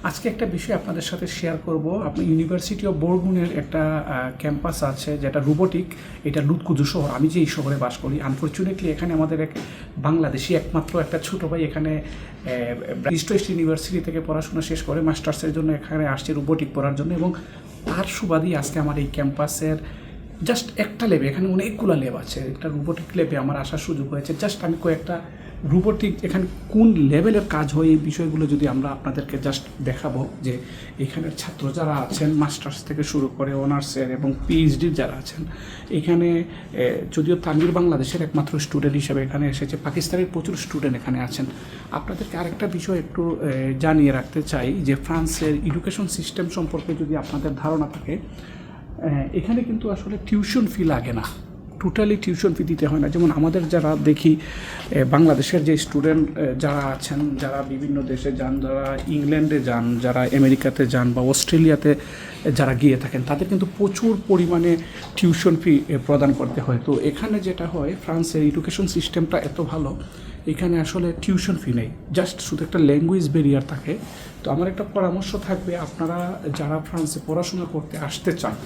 আজকে একটা বিষয় আপনাদের সাথে শেয়ার করব। আপনি ইউনিভার্সিটি অফ বোরগুনের একটা ক্যাম্পাস আছে যেটা রোবোটিক, এটা লুৎকুজু শহর। আমি যে এই শহরে বাস করি, আনফর্চুনেটলি এখানে আমাদের এক বাংলাদেশি একমাত্র একটা ছোটো ভাই এখানে ইস্ট ওয়েস্ট ইউনিভার্সিটি থেকে পড়াশোনা শেষ করে মাস্টার্সের জন্য এখানে আসছে রোবোটিক পড়ার জন্য, এবং তার সুবাদই আজকে আমার এই ক্যাম্পাসের জাস্ট একটা ল্যাবে, এখানে অনেকগুলো ল্যাব আছে, একটা রোবোটিক ল্যাবে আমার আসার সুযোগ হয়েছে। জাস্ট আমি কয়েকটা রোবোটিক এখানে কোন লেভেলের কাজ হয় এই বিষয়গুলো যদি আমরা আপনাদেরকে জাস্ট দেখাবো, যে এখানের ছাত্র যারা আছেন মাস্টার্স থেকে শুরু করে অনার্সের এবং পিএইচডির যারা আছেন এখানে, যদিও তানভীর বাংলাদেশের একমাত্র স্টুডেন্ট হিসেবে এখানে এসেছে, পাকিস্তানের প্রচুর স্টুডেন্ট এখানে আছেন। আপনাদেরকে আরেকটা বিষয় একটু জানিয়ে রাখতে চাই যে ফ্রান্সের এডুকেশন সিস্টেম সম্পর্কে যদি আপনাদের ধারণা থাকে, এখানে কিন্তু আসলে টিউশন ফি লাগে না, টোটালি টিউশন ফি দিতে হয় না। যেমন আমাদের যারা দেখি বাংলাদেশের যে স্টুডেন্ট যারা আছেন, যারা বিভিন্ন দেশে যান, যারা ইংল্যান্ডে যান, যারা আমেরিকাতে যান বা অস্ট্রেলিয়াতে যারা গিয়ে থাকেন, তাদের কিন্তু প্রচুর পরিমাণে টিউশন ফি প্রদান করতে হয়। তো এখানে যেটা হয়, ফ্রান্সের এডুকেশন সিস্টেমটা এত ভালো, এখানে আসলে টিউশন ফি নেই, জাস্ট শুধু একটা ল্যাঙ্গুয়েজ ব্যারিয়ার থাকে। তো আমার একটা পরামর্শ থাকবে, আপনারা যারা ফ্রান্সে পড়াশোনা করতে আসতে চান,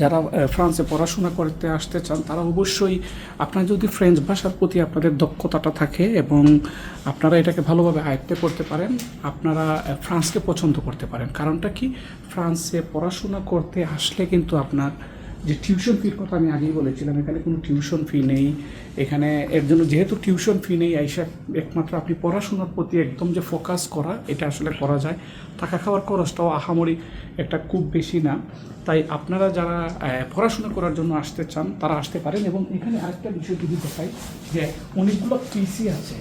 যারা ফ্রান্সে পড়াশোনা করতে আসতে চান, তারা অবশ্যই আপনার যদি ফ্রেঞ্চ ভাষার প্রতি আপনাদের দক্ষতাটা থাকে এবং আপনারা এটাকে ভালোভাবে আয়ত্তে করতে পারেন, আপনারা ফ্রান্সকে পছন্দ করতে পারেন। কারণটা কি, ফ্রান্সে পড়াশোনা করতে আসলে কিন্তু আপনার যে টিউশন ফির কথা আমি আগেই বলেছিলাম, এখানে কোনো টিউশন ফি নেই। এখানে এর জন্য যেহেতু টিউশন ফি নেই, আইসা একমাত্র আপনি পড়াশোনার প্রতি একদম যে ফোকাস করা, এটা আসলে করা যায়। থাকা খাওয়ার খরচটাও আহামরি একটা খুব বেশি না। তাই আপনারা যারা পড়াশোনা করার জন্য আসতে চান তারা আসতে পারেন। এবং এখানে আরেকটা বিষয় যদি দেখাই, যে অনেকগুলো পিসি আছে,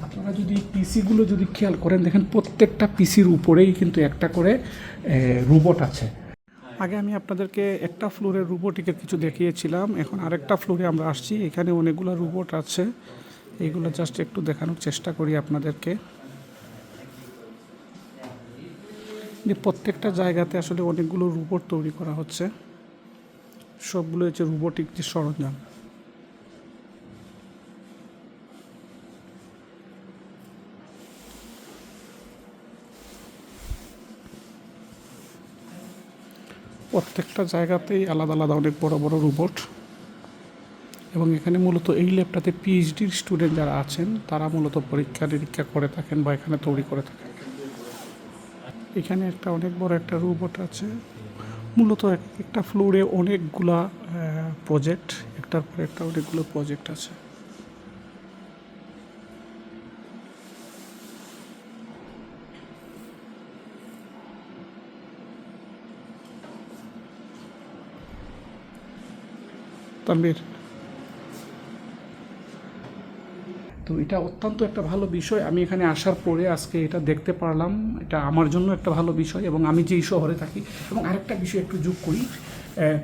আপনারা যদি পিসিগুলো যদি খেয়াল করেন, দেখেন প্রত্যেকটা পিসির উপরেই কিন্তু একটা করে রোবট আছে। আগে আমি আপনাদেরকে একটা ফ্লোরের রোবোটিকের কিছু দেখিয়েছিলাম, এখন আরেকটা ফ্লোরে আমরা আসছি, এখানে অনেকগুলো রোবট আছে। এইগুলো জাস্ট একটু দেখানোর চেষ্টা করি আপনাদেরকে, যে প্রত্যেকটা জায়গাতে আসলে অনেকগুলো রোবট তৈরি করা হচ্ছে, সবগুলো হচ্ছে রোবোটিক যে সরঞ্জাম। প্রত্যেকটা জায়গাতেই আলাদা আলাদা অনেক বড় বড় রোবট। এবং এখানে মূলত এই ল্যাবটাতে পিএইচডির স্টুডেন্ট যারা আছেন তারা মূলত পরীক্ষা নিরীক্ষা করে থাকেন বা এখানে তৈরি করে থাকেন। এখানে একটা অনেক বড় একটা রোবট আছে। মূলত একটা ফ্লোরে অনেকগুলা প্রজেক্ট, একটার পর একটা অনেকগুলো প্রজেক্ট আছে। তানভীর, তো এটা অত্যন্ত একটা ভালো বিষয়। আমি এখানে আসার পরে আজকে এটা দেখতে পারলাম, এটা আমার জন্য একটা ভালো বিষয়। এবং আমি যেই শহরে থাকি, এবং আরেকটা বিষয় একটু যোগ করি,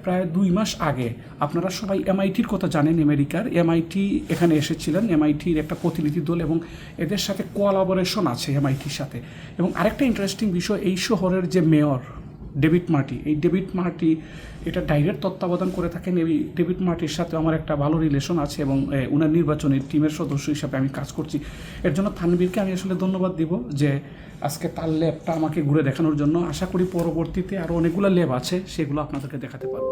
প্রায় 2 মাস আগে আপনারা সবাই এমআইটির কথা জানেন, আমেরিকার এমআইটি এখানে এসেছিলেন, এমআইটির একটা প্রতিনিধি দল, এবং এদের সাথে কোলাবোরেশন আছে এমআইটির সাথে। এবং আরেকটা ইন্টারেস্টিং বিষয়, এই শহরের যে মেয়র ডেভিড মার্টি, এই ডেভিড মার্টি এটা ডাইরেক্ট তত্ত্বাবধান করে থাকেন। এই ডেভিড মার্টির সাথে আমার একটা ভালো রিলেশন আছে, এবং ওনার নির্বাচনী টিমের সদস্য হিসাবে আমি কাজ করছি। এর জন্য তানভীরকে আমি আসলে ধন্যবাদ দিব যে আজকে তার ল্যাবটা আমাকে ঘুরে দেখানোর জন্য। আশা করি পরবর্তীতে আরও অনেকগুলো ল্যাব আছে, সেগুলো আপনাদেরকে দেখাতে পারবো।